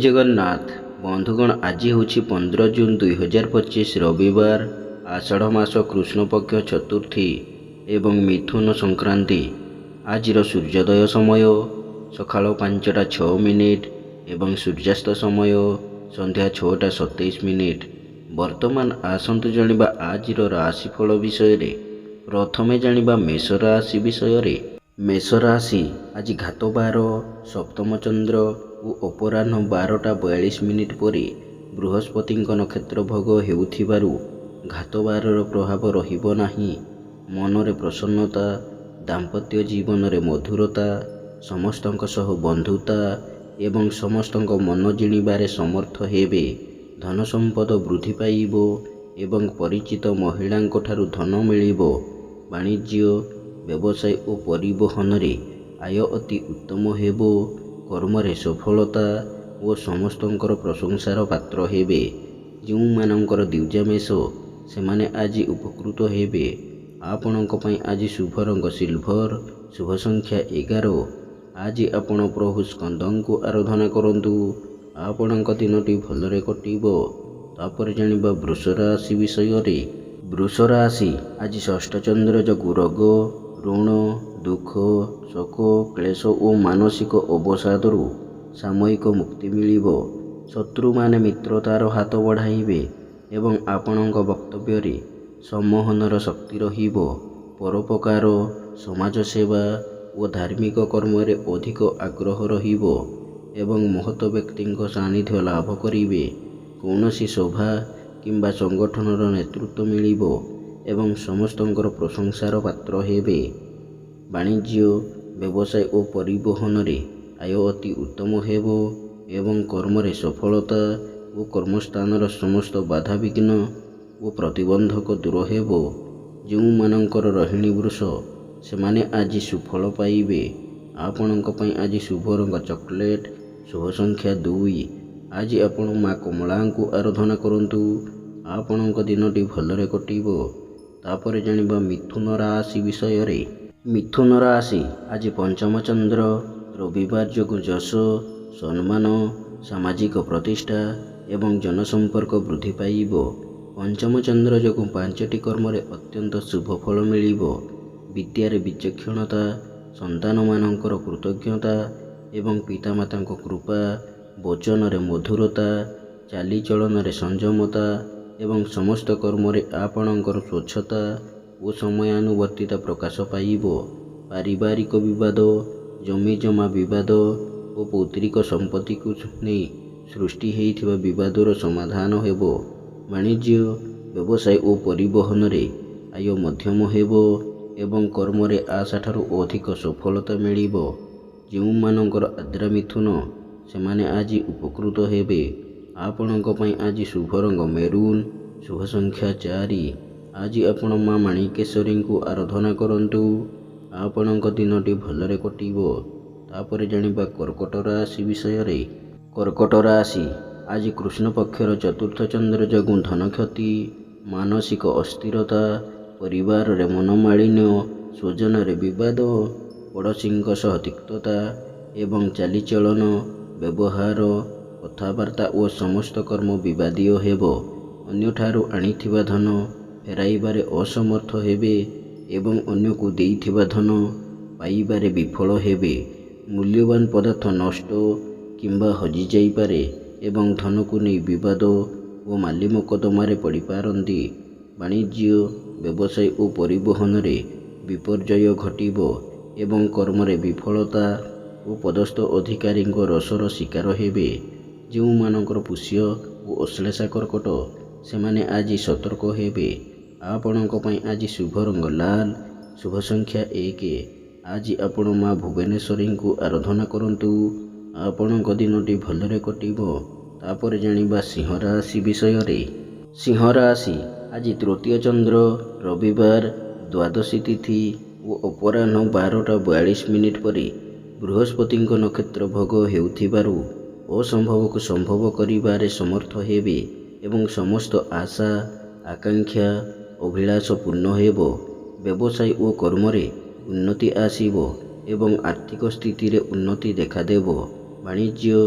ଜଗନ୍ନାଥ। ବନ୍ଧୁଗଣ, ଆଜି ହେଉଛି 15 ଜୁନ୍ 2025 ରବିବାର, ଆଷାଢ଼ ମାସ କୃଷ୍ଣପକ୍ଷ ଚତୁର୍ଥୀ ଏବଂ ମିଥୁନ ସଂକ୍ରାନ୍ତି। ଆଜିର ସୂର୍ଯ୍ୟୋଦୟ ସମୟ ସକାଳ 5ଟା 6 ଏବଂ ସୂର୍ଯ୍ୟାସ୍ତ ସମୟ ସନ୍ଧ୍ୟା 6ଟା 27। ବର୍ତ୍ତମାନ ଆସନ୍ତୁ ଜାଣିବା ଆଜିର ରାଶିଫଳ ବିଷୟରେ। ପ୍ରଥମେ ଜାଣିବା ମେଷ ରାଶି ବିଷୟରେ। ମେଷ ରାଶି ଆଜି ଘାତବାର ସପ୍ତମ ଚନ୍ଦ୍ର ଓ ଅପରାହ୍ନ 12ଟା 42 ପରେ ବୃହସ୍ପତିଙ୍କ ନକ୍ଷତ୍ର ଭୋଗ ହେଉଥିବାରୁ ଘାତବାରର ପ୍ରଭାବ ରହିବ ନାହିଁ। ମନରେ ପ୍ରସନ୍ନତା, ଦାମ୍ପତ୍ୟ ଜୀବନରେ ମଧୁରତା, ସମସ୍ତଙ୍କ ସହ ବନ୍ଧୁତା ଏବଂ ସମସ୍ତଙ୍କ ମନ ଜିଣିବାରେ ସମର୍ଥ ହେବେ। ଧନ ସମ୍ପଦ ବୃଦ୍ଧି ପାଇବ ଏବଂ ପରିଚିତ ମହିଳାଙ୍କ ଠାରୁ ଧନ ମିଳିବ। ବାଣିଜ୍ୟ, ବ୍ୟବସାୟ ଓ ପରିବହନରେ ଆୟ ଅତି ଉତ୍ତମ ହେବ। କର୍ମରେ ସଫଳତା ଓ ସମସ୍ତଙ୍କର ପ୍ରଶଂସାର ପାତ୍ର ହେବେ। ଯେଉଁମାନଙ୍କର ଦ୍ୱିଜା ମେଷ, ସେମାନେ ଆଜି ଉପକୃତ ହେବେ। ଆପଣଙ୍କ ପାଇଁ ଆଜି ଶୁଭ ରଙ୍ଗ ସିଲଭର, ଶୁଭ ସଂଖ୍ୟା 11। ଆଜି ଆପଣ ପ୍ରଭୁ ସ୍କନ୍ଦଙ୍କୁ ଆରାଧନା କରନ୍ତୁ। ଆପଣଙ୍କ ଦିନଟି ଭଲରେ କଟିବ। ତାପରେ ଜାଣିବା ବୃଷ ରାଶି ବିଷୟରେ। ବୃଷ ରାଶି ଆଜି ଷଷ୍ଠ ଚନ୍ଦ୍ର ଯୋଗୁଁ ରୋଗ, ଋଣ, ଦୁଃଖ, ଶୋକ, କ୍ଲେଶ ଓ ମାନସିକ ଅବସାଦରୁ ସାମୟିକ ମୁକ୍ତି ମିଳିବ। ଶତ୍ରୁମାନେ ମିତ୍ରତାର ହାତ ବଢ଼ାଇବେ ଏବଂ ଆପଣଙ୍କ ବକ୍ତବ୍ୟରେ ସମ୍ମୋହନର ଶକ୍ତି ରହିବ। ପରୋପକାର, ସମାଜସେବା ଓ ଧାର୍ମିକ କର୍ମରେ ଅଧିକ ଆଗ୍ରହ ରହିବ ଏବଂ ମହତ ବ୍ୟକ୍ତିଙ୍କ ସାନ୍ନିଧ୍ୟ ଲାଭ କରିବେ। କୌଣସି ସଭା କିମ୍ବା ସଂଗଠନର ନେତୃତ୍ୱ ମିଳିବ ଏବଂ ସମସ୍ତଙ୍କର ପ୍ରଶଂସାର ପାତ୍ର ହେବେ। ବାଣିଜ୍ୟ, ବ୍ୟବସାୟ ଓ ପରିବହନରେ ଆୟ ଅତି ଉତ୍ତମ ହେବ ଏବଂ କର୍ମରେ ସଫଳତା ଓ କର୍ମସ୍ଥାନର ସମସ୍ତ ବାଧାବିଘ୍ନ ଓ ପ୍ରତିବନ୍ଧକ ଦୂର ହେବ। ଯେଉଁମାନଙ୍କର ରୋହିଣୀ ବୃଷ, ସେମାନେ ଆଜି ସୁଫଳ ପାଇବେ। ଆପଣଙ୍କ ପାଇଁ ଆଜି ଶୁଭ ରଙ୍ଗ ଚକୋଲେଟ୍, ଶୁଭ ସଂଖ୍ୟା 2। ଆଜି ଆପଣ ମା କମଳାଙ୍କୁ ଆରାଧନା କରନ୍ତୁ। ଆପଣଙ୍କ ଦିନଟି ଭଲରେ କଟିବ। ତାପରେ ଜାଣିବା ମିଥୁନ ରାଶି ବିଷୟରେ। ମିଥୁନ ରାଶି ଆଜି ପଞ୍ଚମ ଚନ୍ଦ୍ର ରବିବାର ଯୋଗୁଁ ଯଶ, ସମ୍ମାନ, ସାମାଜିକ ପ୍ରତିଷ୍ଠା ଏବଂ ଜନସମ୍ପର୍କ ବୃଦ୍ଧି ପାଇବ। ପଞ୍ଚମ ଚନ୍ଦ୍ର ଯୋଗୁଁ 5ଟି କର୍ମରେ ଅତ୍ୟନ୍ତ ଶୁଭ ଫଳ ମିଳିବ। ବିଦ୍ୟାରେ ବିଚକ୍ଷଣତା, ସନ୍ତାନମାନଙ୍କର କୃତଜ୍ଞତା ଏବଂ ପିତାମାତାଙ୍କ କୃପା, ବଚନରେ ମଧୁରତା, ଚାଲିଚଳନରେ ସଂଯମତା ଏବଂ ସମସ୍ତ କର୍ମରେ ଆପଣଙ୍କର ସ୍ୱଚ୍ଛତା ଓ ସମୟାନୁବର୍ତ୍ତିତା ପ୍ରକାଶ ପାଇବ। ପାରିବାରିକ ବିବାଦ, ଜମିଜମା ବିବାଦ ଓ ପୈତୃକ ସମ୍ପତ୍ତିକୁ ନେଇ ସୃଷ୍ଟି ହୋଇଥିବା ବିବାଦର ସମାଧାନ ହେବ। ବାଣିଜ୍ୟ, ବ୍ୟବସାୟ ଓ ପରିବହନରେ ଆୟ ମଧ୍ୟମ ହେବ ଏବଂ କର୍ମରେ ଆଶାଠାରୁ ଅଧିକ ସଫଳତା ମିଳିବ। ଯେଉଁମାନଙ୍କର ଆଦ୍ରା ମିଥୁନ, ସେମାନେ ଆଜି ଉପକୃତ ହେବେ। ଆପଣଙ୍କ ପାଇଁ ଆଜି ଶୁଭ ରଙ୍ଗ ମେରୁନ୍, ଶୁଭ ସଂଖ୍ୟା 4। ଆଜି ଆପଣ ମା ମାଣିକେଶ୍ୱରୀଙ୍କୁ ଆରାଧନା କରନ୍ତୁ। ଆପଣଙ୍କ ଦିନଟି ଭଲରେ କଟିବ। ତାପରେ ଜାଣିବା କର୍କଟ ରାଶି ବିଷୟରେ। କର୍କଟ ରାଶି ଆଜି କୃଷ୍ଣ ପକ୍ଷର ଚତୁର୍ଥ ଚନ୍ଦ୍ର ଯୋଗୁଁ ଧନ କ୍ଷତି, ମାନସିକ ଅସ୍ଥିରତା, ପରିବାରରେ ମନୋମାଳିନ୍ୟ, ସ୍ୱଜନରେ ବିବାଦ, ପଡ଼ୋଶୀଙ୍କ ସହ ତିକ୍ତତା ଏବଂ ଚାଲିଚଳନ, ବ୍ୟବହାର, କଥାବାର୍ତ୍ତା ଓ ସମସ୍ତ କର୍ମ ବିବାଦୀୟ ହେବ। ଅନ୍ୟଠାରୁ ଆଣିଥିବା ଧନ ଫେରାଇବାରେ ଅସମର୍ଥ ହେବେ ଏବଂ ଅନ୍ୟକୁ ଦେଇଥିବା ଧନ ପାଇବାରେ ବିଫଳ ହେବେ। ମୂଲ୍ୟବାନ ପଦାର୍ଥ ନଷ୍ଟ କିମ୍ବା ହଜିଯାଇପାରେ ଏବଂ ଧନକୁ ନେଇ ବିବାଦ ଓ ମାଲି ମକଦ୍ଦମାରେ ପଡ଼ିପାରନ୍ତି। ବାଣିଜ୍ୟ, ବ୍ୟବସାୟ ଓ ପରିବହନରେ ବିପର୍ଯ୍ୟୟ ଘଟିବ ଏବଂ କର୍ମରେ ବିଫଳତା ଓ ପଦସ୍ଥ ଅଧିକାରୀଙ୍କ ରୋଷର ଶିକାର ହେବେ। ଯେଉଁମାନଙ୍କର ପୁଷ୍ୟ ଓ ଅଶ୍ଳେଷା କର୍କଟ, ସେମାନେ ଆଜି ସତର୍କ ହେବେ। ଆପଣଙ୍କ ପାଇଁ ଆଜି ଶୁଭ ରଙ୍ଗ ଲାଲ, ଶୁଭ ସଂଖ୍ୟା 1। ଆଜି ଆପଣ ମା ଭୁବନେଶ୍ୱରୀଙ୍କୁ ଆରାଧନା କରନ୍ତୁ। ଆପଣଙ୍କ ଦିନଟି ଭଲରେ କଟିବ। ତାପରେ ଜାଣିବା ସିଂହ ରାଶି ବିଷୟରେ। ସିଂହ ରାଶି ଆଜି ତୃତୀୟ ଚନ୍ଦ୍ର ରବିବାର ଦ୍ୱାଦଶୀ ତିଥି ଓ ଅପରାହ୍ନ 12ଟା 42 ପରେ ବୃହସ୍ପତିଙ୍କ ନକ୍ଷତ୍ର ଭୋଗ ହେଉଥିବାରୁ ଅସମ୍ଭବକୁ ସମ୍ଭବ କରିବାରେ ସମର୍ଥ ହେବେ ଏବଂ ସମସ୍ତ ଆଶା, ଆକାଂକ୍ଷା, ଅଭିଳାଷ ପୂର୍ଣ୍ଣ ହେବ। ବ୍ୟବସାୟ ଓ କର୍ମରେ ଉନ୍ନତି ଆସିବ ଏବଂ ଆର୍ଥିକ ସ୍ଥିତିରେ ଉନ୍ନତି ଦେଖାଦେବ। ବାଣିଜ୍ୟ,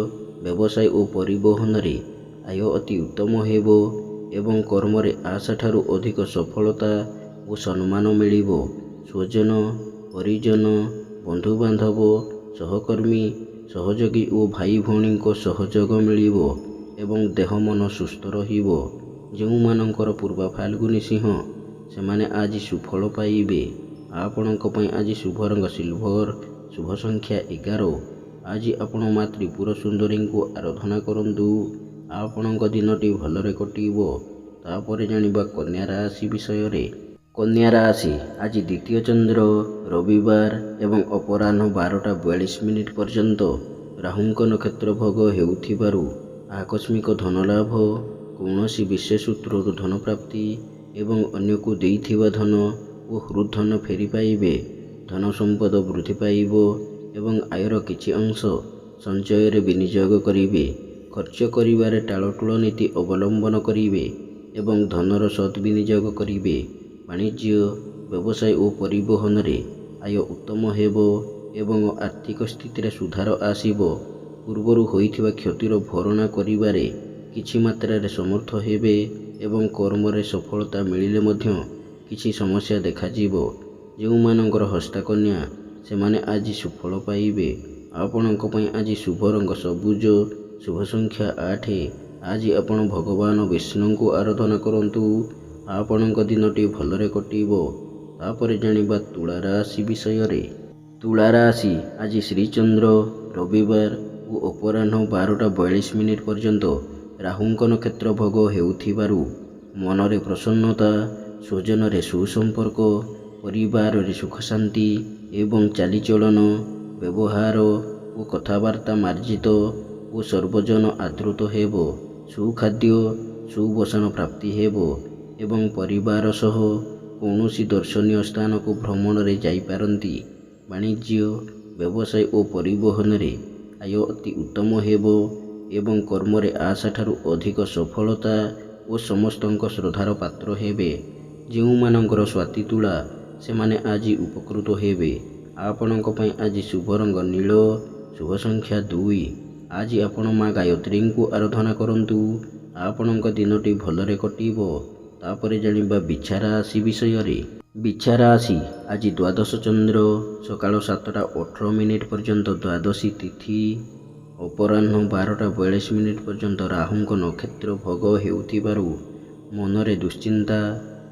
ବ୍ୟବସାୟ ଓ ପରିବହନରେ ଆୟ ଅତି ଉତ୍ତମ ହେବ ଏବଂ କର୍ମରେ ଆଶାଠାରୁ ଅଧିକ ସଫଳତା ଓ ସମ୍ମାନ ମିଳିବ। ସ୍ୱଜନ, ପରିଜନ, ବନ୍ଧୁବାନ୍ଧବ, ସହକର୍ମୀ, ସହଯୋଗୀ ଓ ଭାଇ ଭଉଣୀଙ୍କ ସହଯୋଗ ମିଳିବ ଏବଂ ଦେହ ମନ ସୁସ୍ଥ ରହିବ। ଯେଉଁମାନଙ୍କର ପୂର୍ବା ଫାଲ୍ଗୁନୀ ସିଂହ ସେମାନେ ଆଜି ସୁଫଳ ପାଇବେ। ଆପଣଙ୍କ ପାଇଁ ଆଜି ଶୁଭ ରଙ୍ଗ ସିଲଭର, ଶୁଭ ସଂଖ୍ୟା 11। ଆଜି ଆପଣ ମା ତ୍ରିପୁର ସୁନ୍ଦରୀଙ୍କୁ ଆରାଧନା କରନ୍ତୁ। ଆପଣଙ୍କ ଦିନଟି ଭଲରେ କଟିବ। ତାପରେ ଜାଣିବା କନ୍ୟା ରାଶି ବିଷୟରେ। କନ୍ୟା ରାଶି ଆଜି ଦ୍ୱିତୀୟ ଚନ୍ଦ୍ର ରବିବାର ଏବଂ ଅପରାହ୍ନ 12:42 ପର୍ଯ୍ୟନ୍ତ ରାହୁଙ୍କ ନକ୍ଷତ୍ର ଭୋଗ ହେଉଥିବାରୁ ଆକସ୍ମିକ ଧନଲାଭ, କୌଣସି ବିଶେଷ ସୂତ୍ରରୁ ଧନ ପ୍ରାପ୍ତି ଏବଂ ଅନ୍ୟକୁ ଦେଇଥିବା ଧନ ଓ ହୃଦ୍ଧନ ଫେରି ପାଇବେ। ଧନ ସମ୍ପଦ ବୃଦ୍ଧି ପାଇବ ଏବଂ ଆୟର କିଛି ଅଂଶ ସଞ୍ଚୟରେ ବିନିଯୋଗ କରିବେ। ଖର୍ଚ୍ଚ କରିବାରେ ଟାଳଟୁଳ ନୀତି ଅବଲମ୍ବନ କରିବେ ଏବଂ ଧନର ସଦ୍ ବିନିଯୋଗ କରିବେ। ବାଣିଜ୍ୟ, ବ୍ୟବସାୟ ଓ ପରିବହନରେ ଆୟ ଉତ୍ତମ ହେବ ଏବଂ ଆର୍ଥିକ ସ୍ଥିତିରେ ସୁଧାର ଆସିବ। ପୂର୍ବରୁ ହୋଇଥିବା କ୍ଷତିର ଭରଣା କରିବାରେ କିଛି ମାତ୍ରାରେ ସମର୍ଥ ହେବେ ଏବଂ କର୍ମରେ ସଫଳତା ମିଳିଲେ ମଧ୍ୟ କିଛି ସମସ୍ୟା ଦେଖାଯିବ। ଯେଉଁମାନଙ୍କର ହସ୍ତାକନ୍ୟା ସେମାନେ ଆଜି ସୁଫଳ ପାଇବେ। ଆପଣଙ୍କ ପାଇଁ ଆଜି ଶୁଭ ରଙ୍ଗ ସବୁଜ, ଶୁଭ ସଂଖ୍ୟା 8। ଆଜି ଆପଣ ଭଗବାନ ବିଷ୍ଣୁଙ୍କୁ ଆରାଧନା କରନ୍ତୁ। ଆପଣଙ୍କ ଦିନଟି ଭଲରେ କଟିବ। ତାପରେ ଜାଣିବା ତୁଳା ରାଶି ବିଷୟରେ। ତୁଳା ରାଶି ଆଜି ଶ୍ରୀଚନ୍ଦ୍ର ରବିବାର ଓ ଅପରାହ୍ନ 12:42 ପର୍ଯ୍ୟନ୍ତ ରାହୁଙ୍କ ନକ୍ଷତ୍ର ଭୋଗ ହେଉଥିବାରୁ ମନରେ ପ୍ରସନ୍ନତା, ସ୍ୱଜନରେ ସୁସମ୍ପର୍କ, ପରିବାରରେ ସୁଖ ଶାନ୍ତି ଏବଂ ଚାଲିଚଳନ, ବ୍ୟବହାର ଓ କଥାବାର୍ତ୍ତା ମାର୍ଜିତ ଓ ସର୍ବଜନ ଆଦୃତ ହେବ। ସୁଖାଦ୍ୟ, ସୁବସନ ପ୍ରାପ୍ତି ହେବ ଏବଂ ପରିବାର ସହ କୌଣସି ଦର୍ଶନୀୟ ସ୍ଥାନକୁ ଭ୍ରମଣରେ ଯାଇପାରନ୍ତି। ବାଣିଜ୍ୟ, ବ୍ୟବସାୟ ଓ ପରିବହନରେ ଆୟ ଅତି ଉତ୍ତମ ହେବ ଏବଂ କର୍ମରେ ଆଶାଠାରୁ ଅଧିକ ସଫଳତା ଓ ସମସ୍ତଙ୍କ ଶ୍ରଦ୍ଧାର ପାତ୍ର ହେବେ। ଯେଉଁମାନଙ୍କର ସ୍ୱାତି ତୁଳା ସେମାନେ ଆଜି ଉପକୃତ ହେବେ। ଆପଣଙ୍କ ପାଇଁ ଆଜି ଶୁଭ ରଙ୍ଗ ନୀଳ, ଶୁଭ ସଂଖ୍ୟା 2। ଆଜି ଆପଣ ମା ଗାୟତ୍ରୀଙ୍କୁ ଆରାଧନା କରନ୍ତୁ। ଆପଣଙ୍କ ଦିନଟି ଭଲରେ କଟିବ। ତାପରେ ଜାଣିବା ବିଛା ରାଶି ବିଷୟରେ। ବିଛା ରାଶି ଆଜି ଦ୍ୱାଦଶ ଚନ୍ଦ୍ର ସକାଳ 7:18 ପର୍ଯ୍ୟନ୍ତ ଦ୍ୱାଦଶୀ ତିଥି, ଅପରାହ୍ନ 12:42 ପର୍ଯ୍ୟନ୍ତ ରାହୁଙ୍କ ନକ୍ଷତ୍ର ଭୋଗ ହେଉଥିବାରୁ ମନରେ ଦୁଶ୍ଚିନ୍ତା,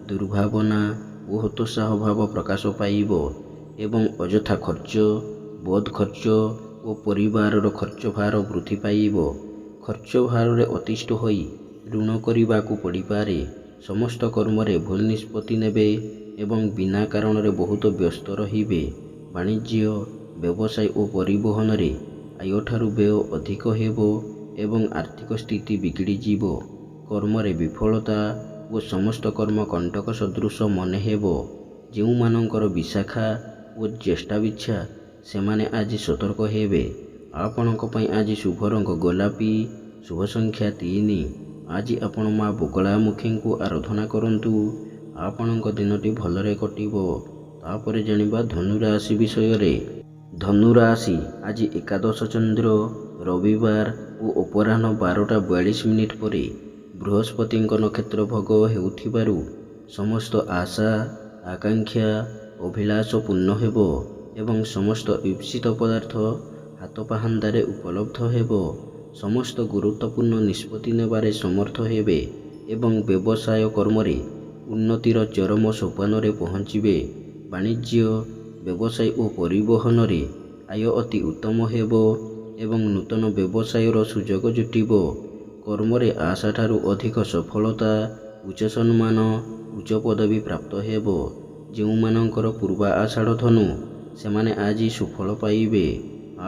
ଦୁର୍ଭାବନା ଓ ହତୋତ୍ସାହ ଭାବ ପ୍ରକାଶ ପାଇବ ଏବଂ ଅଯଥା ଖର୍ଚ୍ଚ, ବୋଧ ଖର୍ଚ୍ଚ ଓ ପରିବାରର ଖର୍ଚ୍ଚ ଭାର ବୃଦ୍ଧି ପାଇବ। ଖର୍ଚ୍ଚ ଭାରରେ ଅତିଷ୍ଠ ହୋଇ ଋଣ କରିବାକୁ ପଡ଼ିପାରେ। ସମସ୍ତ କର୍ମରେ ଭୁଲ ନିଷ୍ପତ୍ତି ନେବେ ଏବଂ ବିନା କାରଣରେ ବହୁତ ବ୍ୟସ୍ତ ରହିବେ। ବାଣିଜ୍ୟ, ବ୍ୟବସାୟ ଓ ପରିବହନରେ ଆୟଠାରୁ ବ୍ୟୟ ଅଧିକ ହେବ ଏବଂ ଆର୍ଥିକ ସ୍ଥିତି ବିଗିଡ଼ିଯିବ। କର୍ମରେ ବିଫଳତା ଓ ସମସ୍ତ କର୍ମ କଣ୍ଟକ ସଦୃଶ ମନେ ହେବ। ଯେଉଁମାନଙ୍କର ବିଶାଖା ଓ ଜ୍ୟେଷ୍ଠା ବିଛା ସେମାନେ ଆଜି ସତର୍କ ହେବେ। ଆପଣଙ୍କ ପାଇଁ ଆଜି ଶୁଭ ରଙ୍ଗ ଗୋଲାପୀ, ଶୁଭ ସଂଖ୍ୟା 3। ଆଜି ଆପଣ ମା ବଗଳାମୁଖୀଙ୍କୁ ଆରାଧନା କରନ୍ତୁ। ଆପଣଙ୍କ ଦିନଟି ଭଲରେ କଟିବ। ତାପରେ ଜାଣିବା ଧନୁ ରାଶି ବିଷୟରେ। ଧନୁ ରାଶି ଆଜି ଏକାଦଶ ଚନ୍ଦ୍ର ରବିବାର ଓ ଅପରାହ୍ନ 12:42 ପରେ ବୃହସ୍ପତିଙ୍କ ନକ୍ଷତ୍ର ଭୋଗ ହେଉଥିବାରୁ ସମସ୍ତ ଆଶା, ଆକାଂକ୍ଷା, ଅଭିଳାଷ ପୂର୍ଣ୍ଣ ହେବ ଏବଂ ସମସ୍ତ ଇପ୍ସିତ ପଦାର୍ଥ ହାତ ପାହାନ୍ତାରେ ଉପଲବ୍ଧ ହେବ। ସମସ୍ତ ଗୁରୁତ୍ୱପୂର୍ଣ୍ଣ ନିଷ୍ପତ୍ତି ନେବାରେ ସମର୍ଥ ହେବେ ଏବଂ ବ୍ୟବସାୟ କର୍ମରେ ଉନ୍ନତିର ଚରମ ସୋପାନରେ ପହଞ୍ଚିବେ। ବାଣିଜ୍ୟ, ବ୍ୟବସାୟ ଓ ପରିବହନରେ ଆୟ ଅତି ଉତ୍ତମ ହେବ ଏବଂ ନୂତନ ବ୍ୟବସାୟର ସୁଯୋଗ ଜୁଟିବ। କର୍ମରେ ଆଶାଠାରୁ ଅଧିକ ସଫଳତା, ଉଚ୍ଚ ସମ୍ମାନ, ଉଚ୍ଚ ପଦବୀ ପ୍ରାପ୍ତ ହେବ। ଯେଉଁମାନଙ୍କର ପୂର୍ବା ଆଷାଢ଼ ଧନୁ ସେମାନେ ଆଜି ସୁଫଳ ପାଇବେ।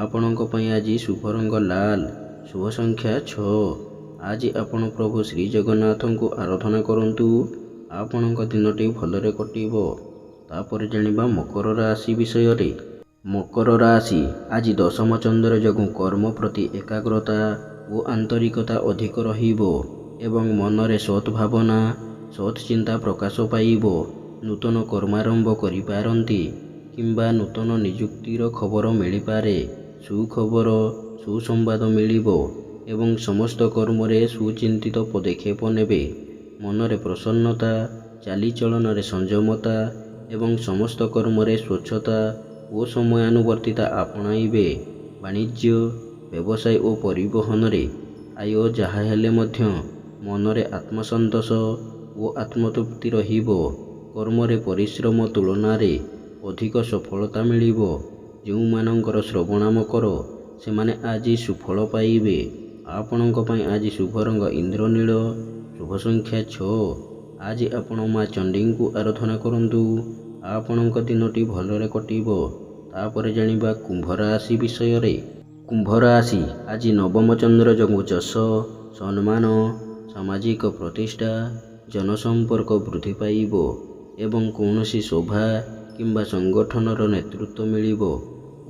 ଆପଣଙ୍କ ପାଇଁ ଆଜି ଶୁଭ ରଙ୍ଗ ଲାଲ, ଶୁଭ ସଂଖ୍ୟା 6। ଆଜି ଆପଣ ପ୍ରଭୁ ଶ୍ରୀ ଜଗନ୍ନାଥଙ୍କୁ ଆରାଧନା କରନ୍ତୁ। ଆପଣଙ୍କ ଦିନଟି ଭଲରେ କଟିବ। ତାପରେ ଜାଣିବା ମକର ରାଶି ବିଷୟରେ। ମକର ରାଶି ଆଜି ଦଶମ ଚନ୍ଦ୍ର ଯୋଗୁଁ କର୍ମ ପ୍ରତି ଏକାଗ୍ରତା ଓ ଆନ୍ତରିକତା ଅଧିକ ରହିବ ଏବଂ ମନରେ ସତ୍ ଭାବନା, ସତ୍ ଚିନ୍ତା ପ୍ରକାଶ ପାଇବ। ନୂତନ କର୍ମାରମ୍ଭ କରିପାରନ୍ତି କିମ୍ବା ନୂତନ ନିଯୁକ୍ତିର ଖବର ମିଳିପାରେ। ସୁଖବର, ସୁସମ୍ବାଦ ମିଳିବ। ଏବଂ ସମସ୍ତ କର୍ମରେ ସୁଚିନ୍ତିତ ପଦକ୍ଷେପ ନେବେ। ମନରେ ପ୍ରସନ୍ନତା, ଚାଲିଚଳନରେ ସଂଯମତା ଏବଂ ସମସ୍ତ କର୍ମରେ ସ୍ୱଚ୍ଛତା ଓ ସମୟାନୁବର୍ତ୍ତିତା ଆପଣାଇବେ। ବାଣିଜ୍ୟ, ବ୍ୟବସାୟ ଓ ପରିବହନରେ ଆୟ ଯାହା ହେଲେ ମଧ୍ୟ ମନରେ ଆତ୍ମସନ୍ତୋଷ ଓ ଆତ୍ମତୃପ୍ତି ରହିବ। କର୍ମରେ ପରିଶ୍ରମ ତୁଳନାରେ ଅଧିକ ସଫଳତା ମିଳିବ। ଯେଉଁମାନଙ୍କର ଶ୍ରବଣ ମକର ସେମାନେ ଆଜି ସୁଫଳ ପାଇବେ। ଆପଣଙ୍କ ପାଇଁ ଆଜି ଶୁଭ ରଙ୍ଗ ଇନ୍ଦ୍ରନୀଳ, ଶୁଭ ସଂଖ୍ୟା 6। ଆଜି ଆପଣ ମା ଚଣ୍ଡୀଙ୍କୁ ଆରାଧନା କରନ୍ତୁ। ଆପଣଙ୍କ ଦିନଟି ଭଲରେ କଟିବ। ତାପରେ ଜାଣିବା କୁମ୍ଭ ରାଶି ବିଷୟରେ। କୁମ୍ଭ ରାଶି ଆଜି ନବମ ଚନ୍ଦ୍ର ଯୋଗୁଁ ଯଶ, ସମ୍ମାନ, ସାମାଜିକ ପ୍ରତିଷ୍ଠା, ଜନସମ୍ପର୍କ ବୃଦ୍ଧି ପାଇବ ଏବଂ କୌଣସି ସଭା କିମ୍ବା ସଂଗଠନର ନେତୃତ୍ୱ ମିଳିବ।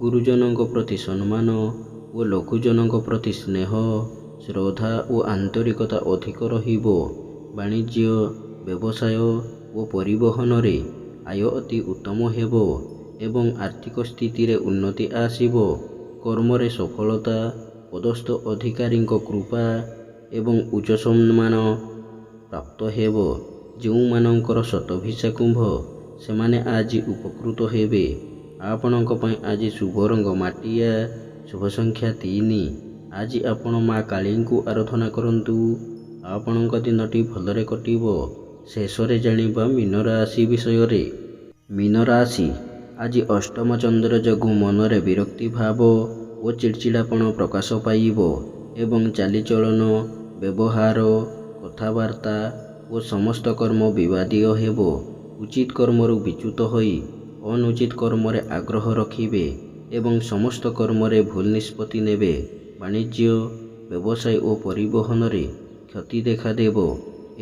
ଗୁରୁଜନଙ୍କ ପ୍ରତି ସମ୍ମାନ ଓ ଲଘୁଜନଙ୍କ ପ୍ରତି ସ୍ନେହ, ଶ୍ରଦ୍ଧା ଓ ଆନ୍ତରିକତା ଅଧିକ ରହିବ। ବାଣିଜ୍ୟ, ବ୍ୟବସାୟ ଓ ପରିବହନରେ ଆୟ ଅତି ଉତ୍ତମ ହେବ ଏବଂ ଆର୍ଥିକ ସ୍ଥିତିରେ ଉନ୍ନତି ଆସିବ। କର୍ମରେ ସଫଳତା, ପଦସ୍ଥ ଅଧିକାରୀଙ୍କ କୃପା ଏବଂ ଉଚ୍ଚ ସମ୍ମାନ ପ୍ରାପ୍ତ ହେବ। ଯେଉଁମାନଙ୍କର ଶତଭିଷା କୁମ୍ଭ ସେମାନେ ଆଜି ଉପକୃତ ହେବେ। ଆପଣଙ୍କ ପାଇଁ ଆଜି ଶୁଭ ରଙ୍ଗ ମାଟିଆ, ଶୁଭ ସଂଖ୍ୟା 3। ଆଜି ଆପଣ ମା କାଳୀଙ୍କୁ ଆରାଧନା କରନ୍ତୁ। ଆପଣଙ୍କ ଦିନଟି ଭଲରେ କଟିବ। ଶେଷରେ ଜାଣିବା ମୀନ ରାଶି ବିଷୟରେ। ମୀନ ରାଶି ଆଜି ଅଷ୍ଟମ ଚନ୍ଦ୍ର ଯୋଗୁଁ ମନରେ ବିରକ୍ତି ଭାବ ଓ ଚିଡ଼ଚିଡ଼ାପଣ ପ୍ରକାଶ ପାଇବ ଏବଂ ଚାଲିଚଳନ, ବ୍ୟବହାର, କଥାବାର୍ତ୍ତା ଓ ସମସ୍ତ କର୍ମ ବିବାଦୀୟ ହେବ। ଉଚିତ କର୍ମରୁ ବିଚ୍ୟୁତ ହୋଇ ଅନୁଚିତ କର୍ମରେ ଆଗ୍ରହ ରଖିବେ ଏବଂ ସମସ୍ତ କର୍ମରେ ଭୁଲ ନିଷ୍ପତ୍ତି ନେବେ। ବାଣିଜ୍ୟ, ବ୍ୟବସାୟ ଓ ପରିବହନରେ କ୍ଷତି ଦେଖାଦେବ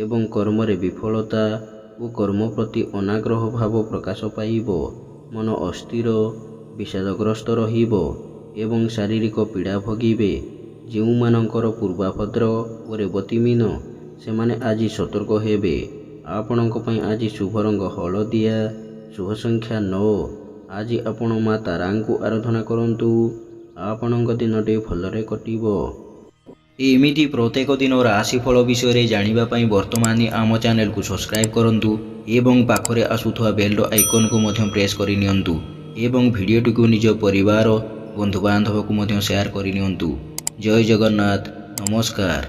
ଏବଂ କର୍ମରେ ବିଫଳତା ଓ କର୍ମ ପ୍ରତି ଅନାଗ୍ରହ ଭାବ ପ୍ରକାଶ ପାଇବ। ମନ ଅସ୍ଥିର, ବିଷାଦଗ୍ରସ୍ତ ରହିବ ଏବଂ ଶାରୀରିକ ପୀଡ଼ା ଭୋଗିବେ। ଯେଉଁମାନଙ୍କର ପୂର୍ବାଭଦ୍ର ଓ ରେବତୀ ମୀନ ସେମାନେ ଆଜି ସତର୍କ ହେବେ। ଆପଣଙ୍କ ପାଇଁ ଆଜି ଶୁଭ ରଙ୍ଗ ହଳଦିଆ, ଶୁଭ ସଂଖ୍ୟା 9। ଆଜି ଆପଣ ମା ତାରାଙ୍କୁ ଆରାଧନା କରନ୍ତୁ। ଆପଣଙ୍କ ଦିନଟି ଭଲରେ କଟିବ। ଏମିତି ପ୍ରତ୍ୟେକ ଦିନ ରାଶିଫଳ ବିଷୟରେ ଜାଣିବା ପାଇଁ ବର୍ତ୍ତମାନ ଆମ ଚ୍ୟାନେଲକୁ ସବସ୍କ୍ରାଇବ୍ କରନ୍ତୁ ଏବଂ ପାଖରେ ଆସୁଥିବା ବେଲ୍ର ଆଇକନ୍କୁ ମଧ୍ୟ ପ୍ରେସ୍ କରିନିଅନ୍ତୁ ଏବଂ ଭିଡ଼ିଓଟିକୁ ନିଜ ପରିବାର, ବନ୍ଧୁବାନ୍ଧବକୁ ମଧ୍ୟ ସେୟାର କରିନିଅନ୍ତୁ। ଜୟ ଜଗନ୍ନାଥ। ନମସ୍କାର।